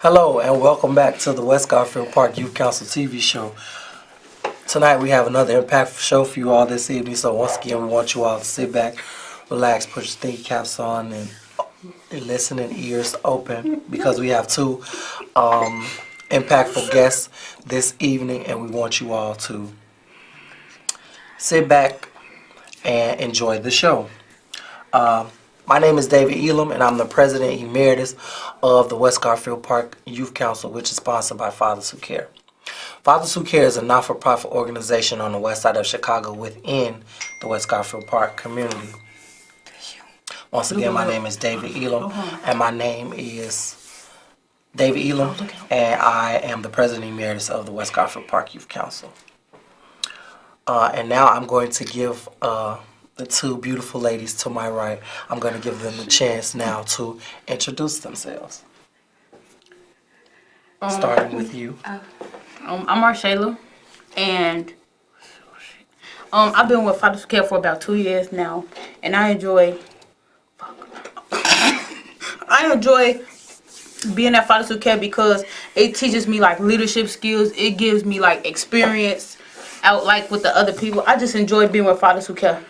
Hello and welcome back to the West Garfield Park Youth Council TV show. Tonight we have another impactful show for you all this evening, so once again we want you all to sit back, relax, put your thinking caps on and listening ears open because we have two impactful guests this evening and we want you all to sit back and enjoy the show. My name is David Elam, and I'm the President Emeritus of the West Garfield Park Youth Council, which is sponsored by Fathers Who Care. Fathers Who Care is a not-for-profit organization on the west side of Chicago within the West Garfield Park community. Once again, my name is David Elam, and my name is David Elam, and I am the President Emeritus of the West Garfield Park Youth Council. And now I'm going to give the two beautiful ladies to my right, I'm going to give them the chance now to introduce themselves. Starting with you. I'm Marshayla, and I've been with Fathers Who Care for about 2 years now, and I enjoy being at Fathers Who Care because it teaches me like leadership skills. It gives me like experience out like with the other people. I just enjoy being with Fathers Who Care.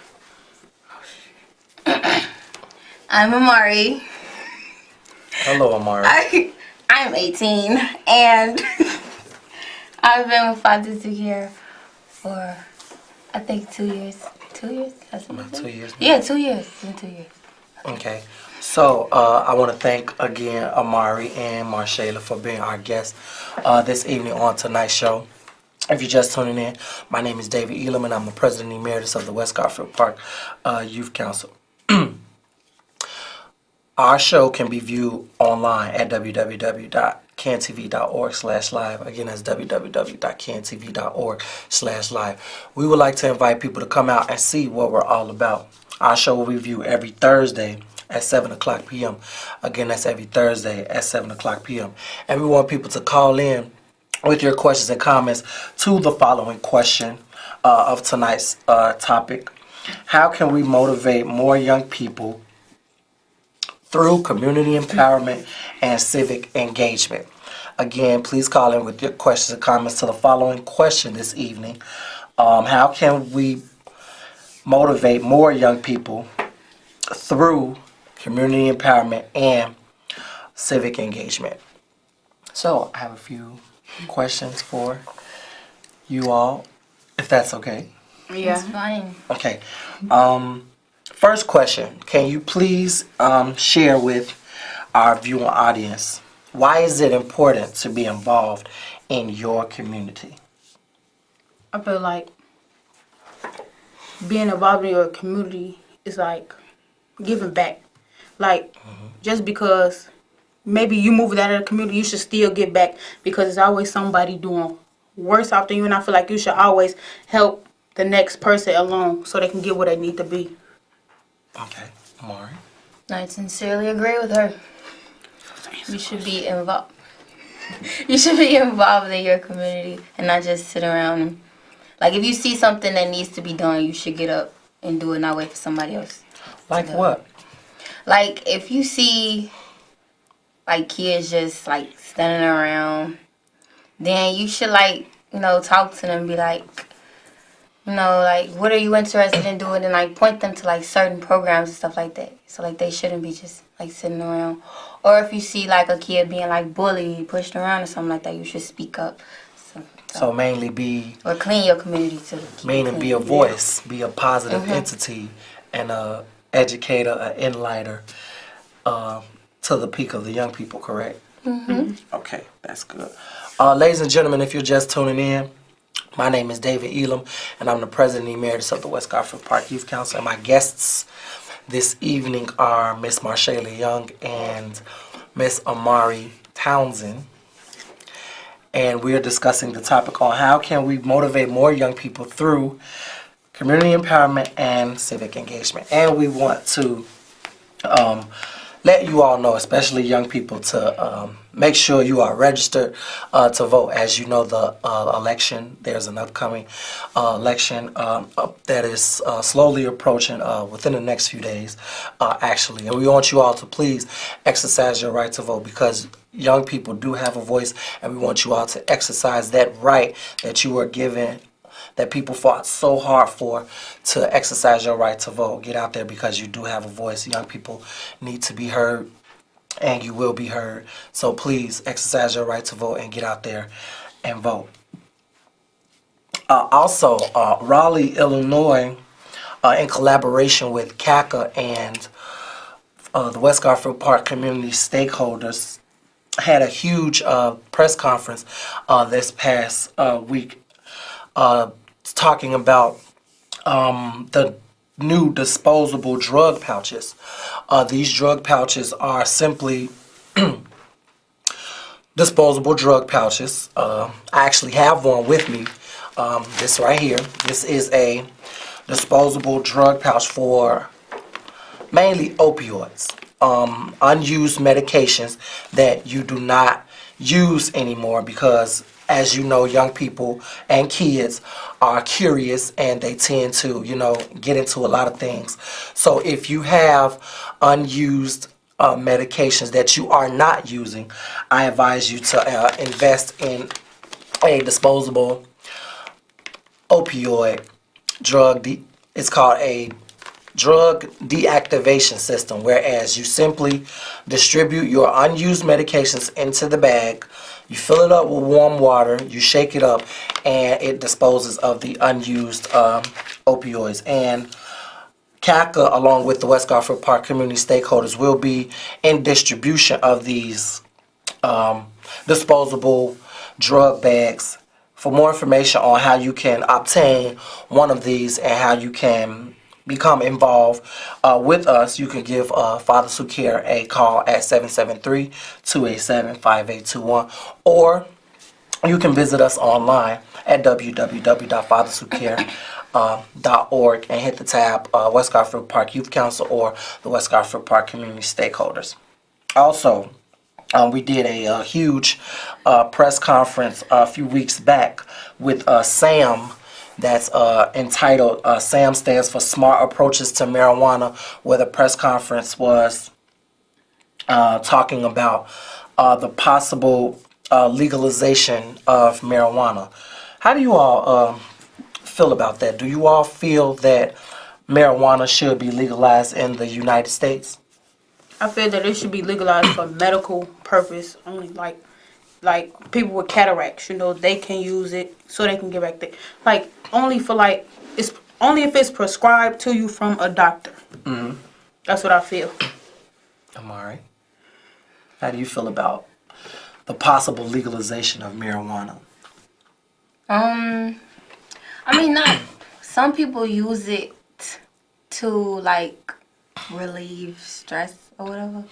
I'm Amari. Hello, Amari. I'm 18 and I've been with Fathers Who Care for I think 2 years. 2 years? About 2 years? Yeah, 2 years. It's been 2 years. Okay. So, I want to thank again Amari and Marshayla for being our guests this evening on tonight's show. If you're just tuning in, my name is David Elam and I'm the President Emeritus of the West Garfield Park Youth Council. Our show can be viewed online at www.cantv.org/live. Again, that's www.cantv.org/live. We would like to invite people to come out and see what we're all about. Our show will be viewed every Thursday at 7 o'clock p.m. Again, that's every Thursday at 7 o'clock p.m. And we want people to call in with your questions and comments to the following question of tonight's topic. How can we motivate more young people through community empowerment and civic engagement? Again, please call in with your questions and comments to the following question this evening. How can we motivate more young people through community empowerment and civic engagement? So I have a few questions for you all, if that's okay. Yeah. It's fine. Okay. First question, can you please share with our viewing audience, why is it important to be involved in your community? I feel like being involved in your community is like giving back. Like, just because maybe you moved out of the community, you should still give back because there's always somebody doing worse off than you, and I feel like you should always help the next person along so they can get where they need to be. Okay, Amari. I sincerely agree with her. You should be involved. You should be involved in your community and not just sit around. Like, if you see something that needs to be done, you should get up and do it, not wait for somebody else. Like what? Like, if you see, like, kids just, like, standing around, then you should, like, talk to them and be like, like, what are you interested in doing? And, like, point them to, like, certain programs and stuff like that. So, like, they shouldn't be just, like, sitting around. Or if you see, like, a kid being, like, bullied, pushed around or something like that, you should speak up. So mainly be... Or clean your community too. Meaning be a voice, be a positive entity, and a educator, an enlightener to the peak of the young people, correct? Okay, that's good. Ladies and gentlemen, if you're just tuning in, my name is David Elam, and I'm the President Emeritus of the West Garfield Park Youth Council. And my guests this evening are Miss Marshayla Young and Miss Amari Townsend. And we are discussing the topic on how can we motivate more young people through community empowerment and civic engagement. And we want to let you all know, especially young people, to make sure you are registered to vote. As you know, the election, there's an upcoming election that is slowly approaching within the next few days, actually. And we want you all to please exercise your right to vote because young people do have a voice, and we want you all to exercise that right that you were given, that people fought so hard for, to exercise your right to vote. Get out there because you do have a voice. Young people need to be heard, and you will be heard. So please exercise your right to vote and get out there and vote. Also, Raleigh, Illinois, in collaboration with CACA and the West Garfield Park community stakeholders, had a huge press conference this past week talking about the new disposable drug pouches. These drug pouches are simply disposable drug pouches. I actually have one with me. This right here. This is a disposable drug pouch for mainly opioids, unused medications that you do not use anymore because, as you know, young people and kids are curious and they tend to, get into a lot of things. So if you have unused medications that you are not using, I advise you to invest in a disposable opioid drug. It's called a drug deactivation system, whereas you simply distribute your unused medications into the bag, you fill it up with warm water, you shake it up, and it disposes of the unused opioids. And CACA, along with the West Garfield Park community stakeholders, will be in distribution of these disposable drug bags. For more information on how you can obtain one of these and how you can become involved with us, you can give Father Sukir a call at 773-287-5821, or you can visit us online at www.fathersukir.org and hit the tab West Garfield Park Youth Council or the West Garfield Park Community Stakeholders. Also, we did a huge press conference a few weeks back with SAM, that's entitled SAM stands for Smart Approaches to Marijuana, where the press conference was talking about the possible legalization of marijuana. How do you all feel about that? Do you all feel that marijuana should be legalized in the United States? I feel that it should be legalized for medical purpose only, like people with cataracts, they can use it so they can get back there. Like only for it's only if it's prescribed to you from a doctor. Mm-hmm. That's what I feel. I'm alright. How do you feel about the possible legalization of marijuana? I mean, not some people use it to relieve stress or whatever.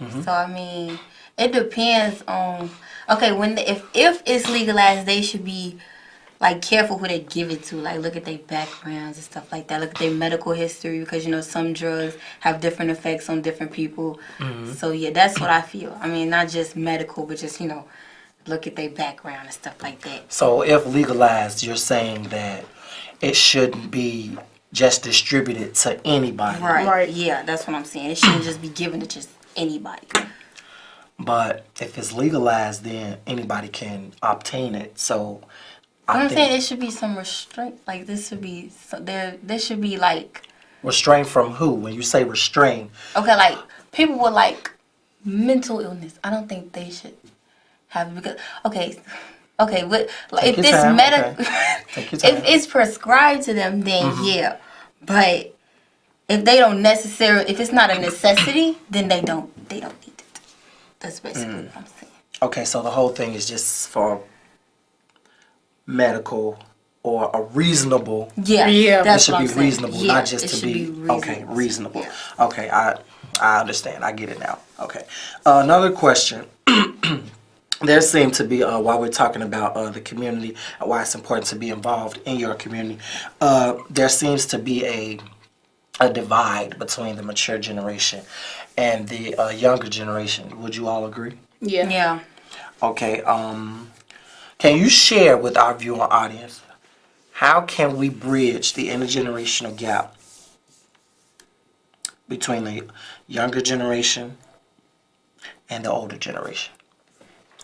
Mm-hmm. So I mean, it depends on if it's legalized, they should be careful who they give it to. Look at their backgrounds and stuff like that. Look at their medical history because some drugs have different effects on different people. Mm-hmm. So yeah, that's what I feel. I mean, not just medical, but just look at their background and stuff like that. So if legalized, you're saying that it shouldn't be just distributed to anybody. Right. Yeah, that's what I'm saying. It shouldn't just be given to just anybody. But if it's legalized, then anybody can obtain it. So I'm saying it should be some restraint. This should be there should be restraint from who? When you say restraint, okay, people with mental illness. I don't think they should have because if this if it's prescribed to them, then mm-hmm. yeah. But if they don't if it's not a necessity, then they don't need it. That's basically what I'm saying. Okay, so the whole thing is just for medical or a reasonable. Yeah. It should be reasonable, not just to be reasonable. Okay, reasonable. Yeah. Okay, I understand. I get it now. Okay, another question. There seems to be, while we're talking about the community and why it's important to be involved in your community, there seems to be a divide between the mature generation and the younger generation. Would you all agree? Yeah. Okay. Can you share with our viewing audience how can we bridge the intergenerational gap between the younger generation and the older generation?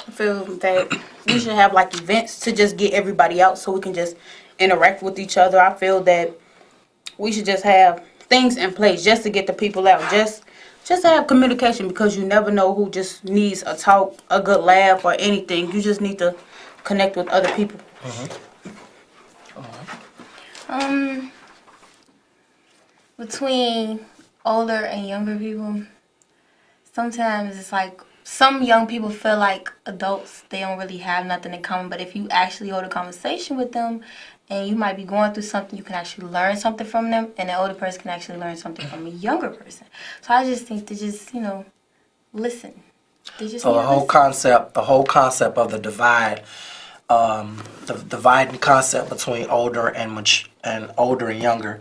I feel that we should have like events to just get everybody out so we can just interact with each other. I feel that we should just have things in place just to get the people out. Just to have communication, because you never know who just needs a talk, a good laugh, or anything. You just need to connect with other people. Between older and younger people, sometimes it's like some young people feel like adults, they don't really have nothing in common. But if you actually hold a conversation with them and you might be going through something, you can actually learn something from them, and the older person can actually learn something from a younger person. So I just think to just, listen. They just So need the to whole listen. concept of the divide, the dividing concept between older and older and younger,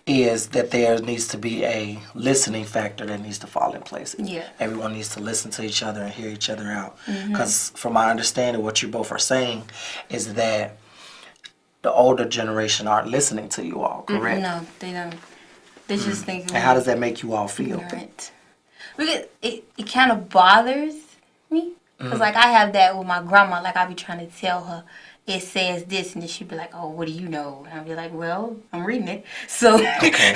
is that there needs to be a listening factor that needs to fall in place. Yeah. Everyone needs to listen to each other and hear each other out. Because from my understanding, what you both are saying is that the older generation aren't listening to you all, correct? No, they don't. They just think. And how does that make you all feel? Ignorant. Because it kind of bothers me. Because, like, I have that with my grandma. Like, I be trying to tell her, it says this, and then she'd be like, oh, what do you know? And I'd be like, well, I'm reading it. So, Okay.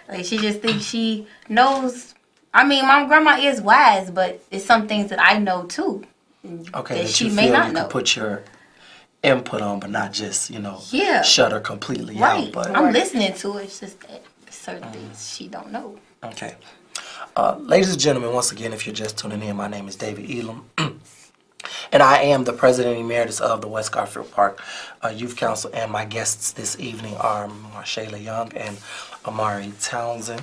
like, she just thinks she knows. I mean, my grandma is wise, but it's some things that I know, too. Okay, that that she you may feel not you know. can put your input on, but not just, Yeah. shut her completely Right. out. But I'm listening to it. It's just that certain things she don't know. okay. Ladies and gentlemen, once again, if you're just tuning in, my name is David Elam. And I am the President Emeritus of the West Garfield Park Youth Council. And my guests this evening are Marshayla Young and Amari Townsend.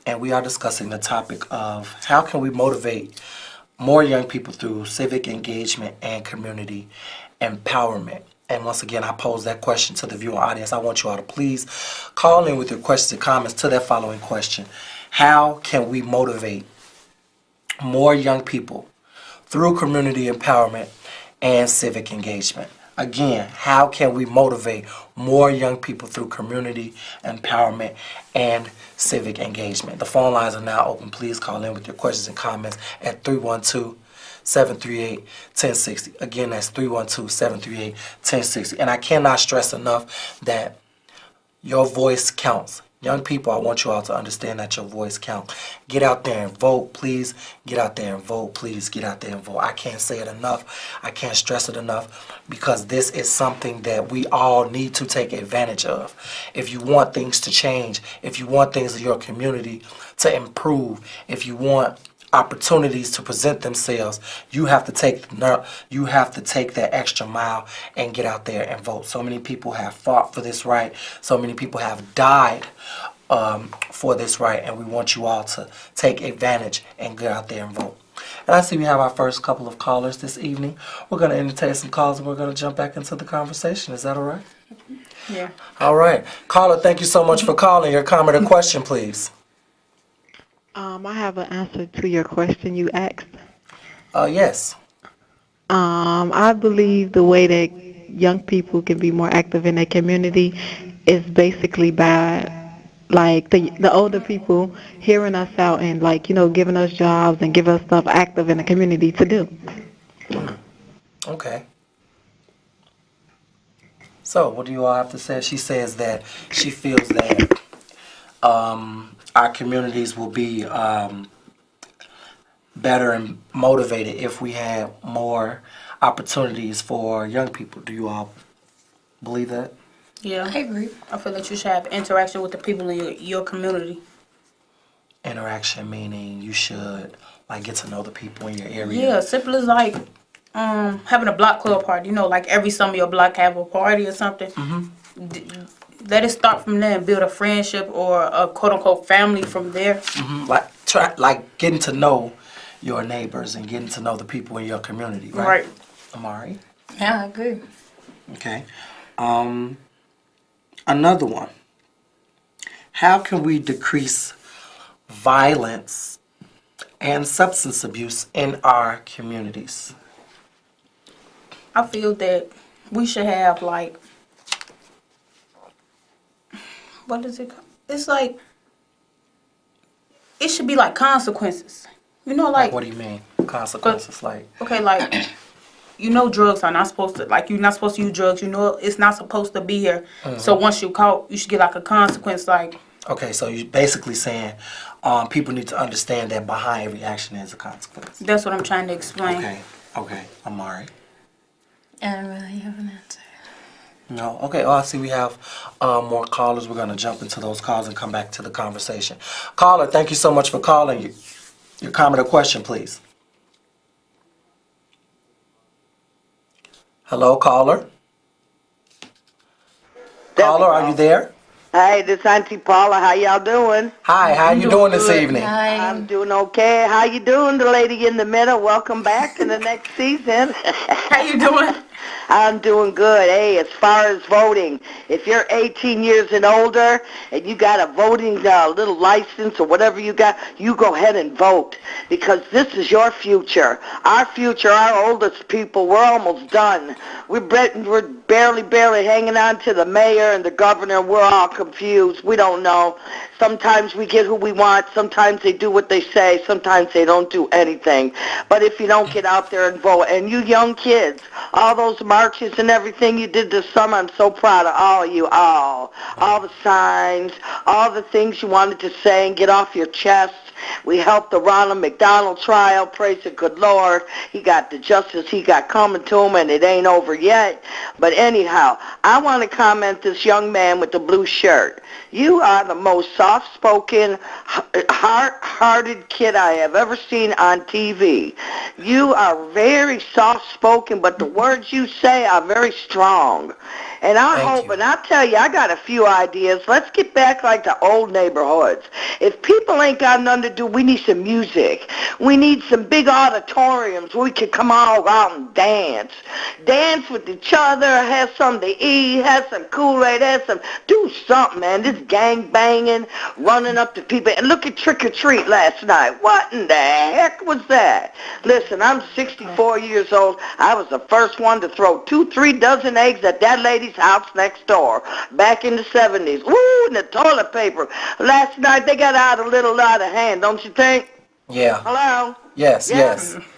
And we are discussing the topic of how can we motivate more young people through civic engagement and community empowerment. And once again, I pose that question to the viewing audience. I want you all to please call in with your questions and comments to that following question. How can we motivate more young people through community empowerment and civic engagement? Again, how can we motivate more young people through community empowerment and civic engagement? The phone lines are now open. Please call in with your questions and comments at 312-738-1060. Again, that's 312-738-1060. And I cannot stress enough that your voice counts. Young people, I want you all to understand that your voice counts. Get out there and vote, please. Get out there and vote, please. Get out there and vote. I can't say it enough. I can't stress it enough, because this is something that we all need to take advantage of. If you want things to change, if you want things in your community to improve, if you want opportunities to present themselves, you have to take that extra mile and get out there and vote. So many people have fought for this right. So many people have died for this right, and we want you all to take advantage and get out there and vote. And I see we have our first couple of callers this evening. We're going to entertain some calls and we're going to jump back into the conversation. Is that all right? Yeah. All right. Caller, thank you so much for calling. Your comment or question, please. I have an answer to your question you asked. Yes. I believe the way that young people can be more active in their community is basically by like the older people hearing us out and giving us jobs and giving us stuff active in the community to do. Okay. So, what do you all have to say? She says that she feels that our communities will be better and motivated if we have more opportunities for young people. Do you all believe that? Yeah. I agree. I feel like you should have interaction with the people in your community. Interaction meaning you should get to know the people in your area. Yeah, simple as like having a block club party. Like every summer your block have a party or something. Let it start from there and build a friendship or a quote unquote family from there. Like getting to know your neighbors and getting to know the people in your community, right? Right. Amari? Yeah, I agree. Okay. Another one. How can we decrease violence and substance abuse in our communities? I feel that we should have what is it called? It's like, it should be like consequences. Like, what do you mean? consequences? Like, Okay, like, you know drugs are not supposed to, like, you're not supposed to use drugs. You know it's not supposed to be here. So once you're caught, you should get, like, a consequence, like. okay, so you're basically saying people need to understand that behind every action is a consequence. That's what I'm trying to explain. Okay, Amari. I don't really have an answer. No, okay. Oh, I see we have more callers. We're going to jump into those calls and come back to the conversation. Caller, thank you so much for calling. Your comment or question, please. Hello, caller. Caller, are you there? Hey, this Auntie Paula. How y'all doing? Hi, how you doing this evening? I'm doing okay. How you doing, the lady in the middle? Welcome back to the next season. How you doing? I'm doing good. Hey, as far as voting, if you're 18 years and older and you got a voting little license or whatever you got, you go ahead and vote because this is your future. Our future, our oldest people, we're almost done. We're barely hanging on to the mayor and the governor. We're all confused. We don't know. Sometimes we get who we want. Sometimes they do what they say. Sometimes they don't do anything. But if you don't get out there and vote, and you young kids, all those marches and everything you did this summer, I'm so proud of all of you, all the signs, all the things you wanted to say and get off your chest. We helped the Ronald McDonald trial. Praise the good Lord. He got the justice he got coming to him, and it ain't over yet. But anyhow, I want to comment this young man with the blue shirt. You are the most soft-spoken, heart-hearted kid I have ever seen on TV. You are very soft-spoken, but the words you say are very strong. And I hope, and I'll tell you, I got a few ideas. Let's get back like the old neighborhoods. If people ain't got nothing to do, we need some music. We need some big auditoriums where we can come all out and dance. Dance with each other, have something to eat, have some Kool-Aid, do something, man. This gang banging, running up to people. And look at Trick or Treat last night. What in the heck was that? Listen, I'm 64 years old. I was the first one to throw 2-3 dozen eggs at that lady's house next door back in the 70s. Woo, and the toilet paper. Last night they got out a little out of hand, don't you think? Yeah. Hello? Yes.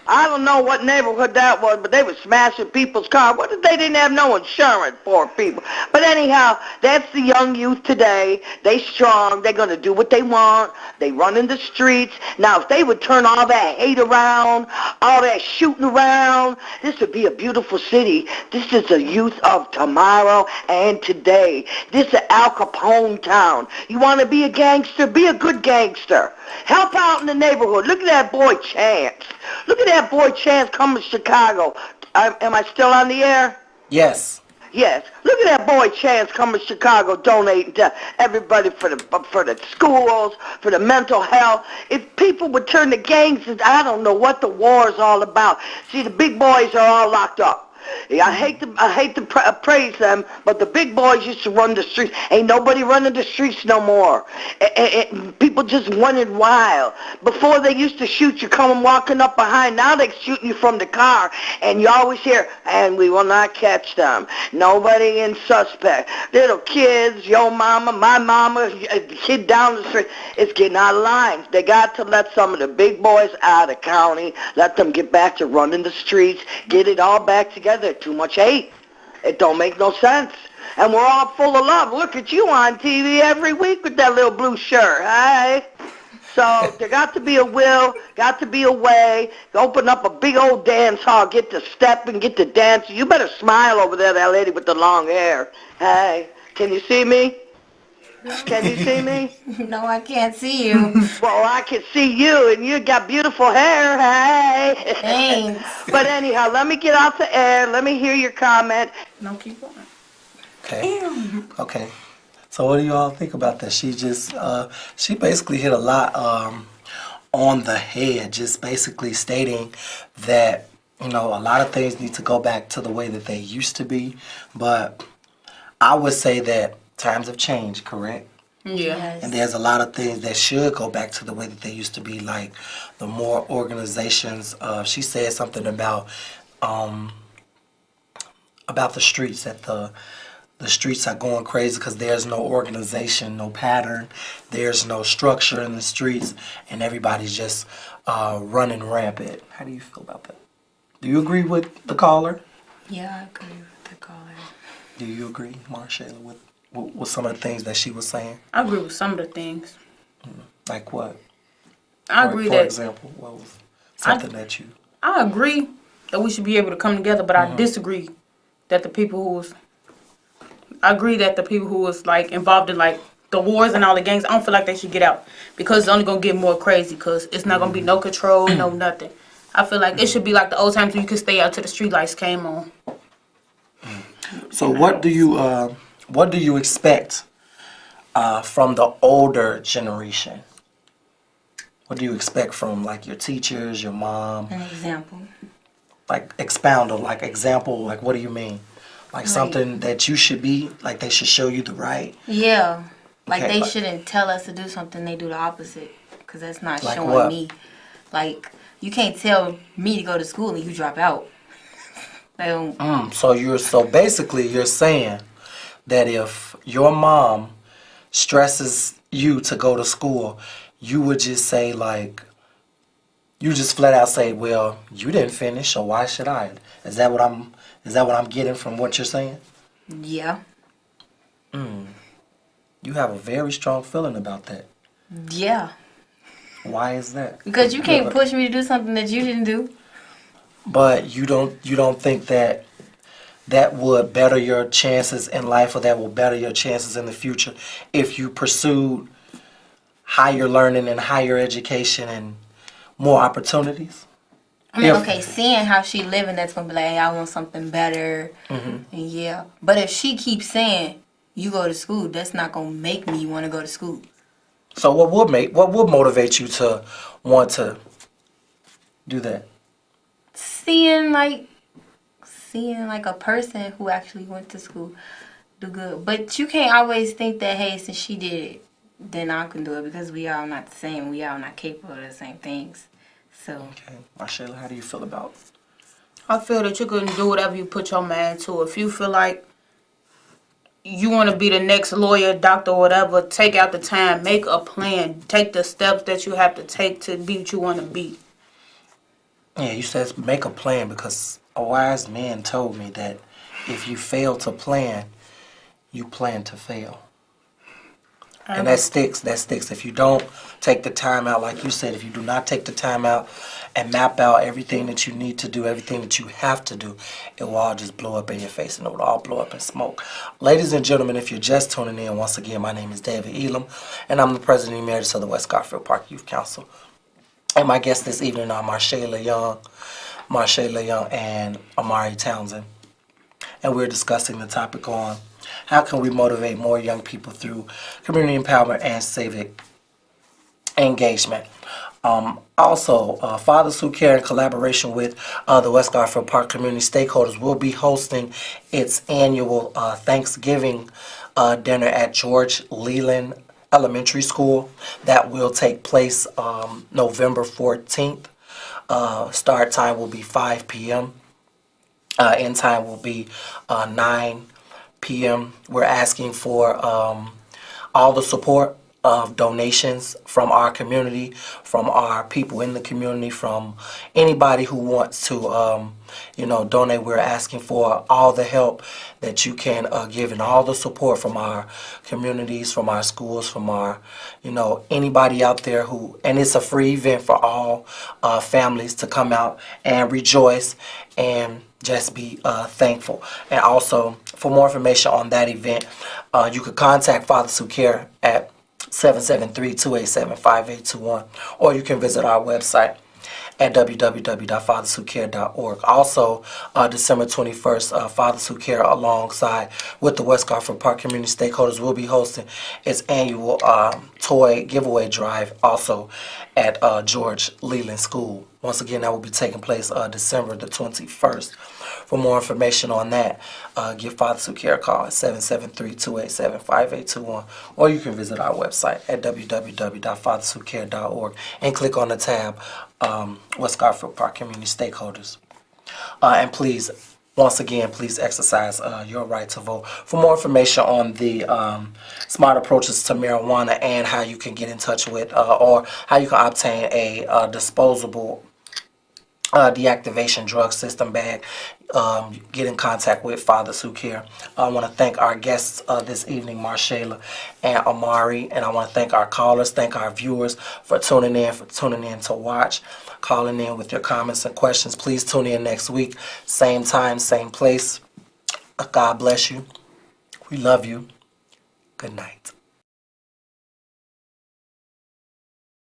I don't know what neighborhood that was, but they were smashing people's cars. What if they didn't have no insurance for people? But anyhow, that's the young youth today. They strong. They're going to do what they want. They run in the streets. Now, if they would turn all that hate around, all that shooting around, this would be a beautiful city. This is the youth of tomorrow and today. This is Al Capone town. You want to be a gangster? Be a good gangster. Help out in the neighborhood. Look at that boy Chance. Look at that boy Chance coming to Chicago. Am I still on the air? Yes. Yes. Look at that boy Chance coming to Chicago donating to everybody for the schools, for the mental health. If people would turn the gangs, I don't know what the war is all about. See, the big boys are all locked up. I hate to praise them, but the big boys used to run the streets. Ain't nobody running the streets no more. People just running wild. Before they used to shoot you coming walking up behind. Now they shooting you from the car, and you always hear, and we will not catch them. Nobody in suspect. Little kids, your mama, my mama, a kid down the street. It's getting out of line. They got to let some of the big boys out of county. Let them get back to running the streets. Get it all back together. Too much hate. It don't make no sense. And we're all full of love. Look at you on TV every week with that little blue shirt. Hey? So there got to be a will, got to be a way. Open up a big old dance hall, get to step and get to dance. You better smile over there, that lady with the long hair. Hey, can you see me? Can you see me? No, I can't see you. Well, I can see you, and you got beautiful hair. Hey. Thanks. But anyhow, let me get off the air. Let me hear your comment. No, keep going. Okay. So what do you all think about that? She just, she basically hit a lot on the head, just basically stating that, you know, a lot of things need to go back to the way that they used to be. But I would say that times have changed, correct? Yeah. Yes. And there's a lot of things that should go back to the way that they used to be, like the more organizations. She said something about the streets, that the the streets are going crazy because there's no organization, no pattern, there's no structure in the streets, and everybody's just running rampant. How do you feel about that? Do you agree with the caller? Yeah, I agree with the caller. Do you agree, Marshall, with some of the things that she was saying? I agree with some of the things. Like what? I agree for that example, what was something that you... I agree that we should be able to come together, but I disagree that the people who was like involved in like the wars and all the gangs, I don't feel like they should get out because it's only gonna get more crazy because it's not gonna be no control, no nothing. I feel like it should be like the old times when you could stay out till the street lights came on. So what do you expect from the older generation? What do you expect from like your teachers, your mom? An example. Like expound on, like example, like what do you mean? Like something that you should be, like they should show you the right? Yeah. Like Okay, they but- shouldn't tell us to do something, they do the opposite. Because that's not Like showing what? me. Like, you can't tell me to go to school and you drop out. They don't. So basically you're saying that if your mom stresses you to go to school, you would just say like, you just flat out say, well, you didn't finish, so why should I? Is that what I'm getting from what you're saying? Yeah. You have a very strong feeling about that. Yeah. Why is that? Because you can't push me to do something that you didn't do. But you don't think that would better your chances in life, or that will better your chances in the future if you pursued higher learning and higher education and more opportunities? I mean, If- okay, seeing how she living, that's going to be like, hey, I want something better. And yeah. But if she keeps saying, you go to school, that's not going to make me want to go to school. So what would motivate you to want to do that? Seeing like a person who actually went to school do good. But you can't always think that, hey, since she did it, then I can do it, because we all not the same. We all not capable of the same things. So Okay, Marshall, how do you feel about? I feel that you can do whatever you put your mind to. If you feel like you want to be the next lawyer, doctor, whatever, take out the time, make a plan, take the steps that you have to take to be what you want to be. Yeah, you said make a plan, because a wise man told me that if you fail to plan, you plan to fail. And that sticks. If you don't take the time out, like you said, if you do not take the time out and map out everything that you need to do, everything that you have to do, it will all just blow up in your face, and it will all blow up in smoke. Ladies and gentlemen, if you're just tuning in, once again, my name is David Elam, and I'm the president emeritus of the West Garfield Park Youth Council. And my guests this evening are Marshala Young, and Amari Townsend. And we're discussing the topic on how can we motivate more young people through community empowerment and civic engagement. Also, Fathers Who Care, in collaboration with the West Garfield Park community stakeholders, will be hosting its annual Thanksgiving dinner at George Leland Elementary School. That will take place November 14th. Start time will be 5 p.m. End time will be 9 p.m. We're asking for all the support of donations from our community, from our people in the community, from anybody who wants to, donate. We're asking for all the help that you can give, and all the support from our communities, from our schools, from our, anybody out there who, and it's a free event for all families to come out and rejoice and just be thankful. And also, for more information on that event, you could contact Fathers Who Care at 773-287-5821, or you can visit our website at www.fatherswhocare.org. Also, December 21st, Fathers Who Care, alongside with the West Garfield Park community stakeholders, will be hosting its annual toy giveaway drive, also at George Leland School. Once again, that will be taking place December the 21st. For more information on that, give Fathers Who Care a call at 773-287-5821, or you can visit our website at www.fatherswhocare.org and click on the tab West Garfield Park Community Stakeholders. And please once again, please exercise your right to vote. For more information on the smart approaches to marijuana and how you can get in touch with or how you can obtain a disposable deactivation drug system bag, get in contact with Fathers Who Care. I want to thank our guests this evening, Marshayla and Amari, and I want to thank our callers, thank our viewers for tuning in to watch, calling in with your comments and questions. Please tune in next week, same time, same place. God bless you. We love you. Good night.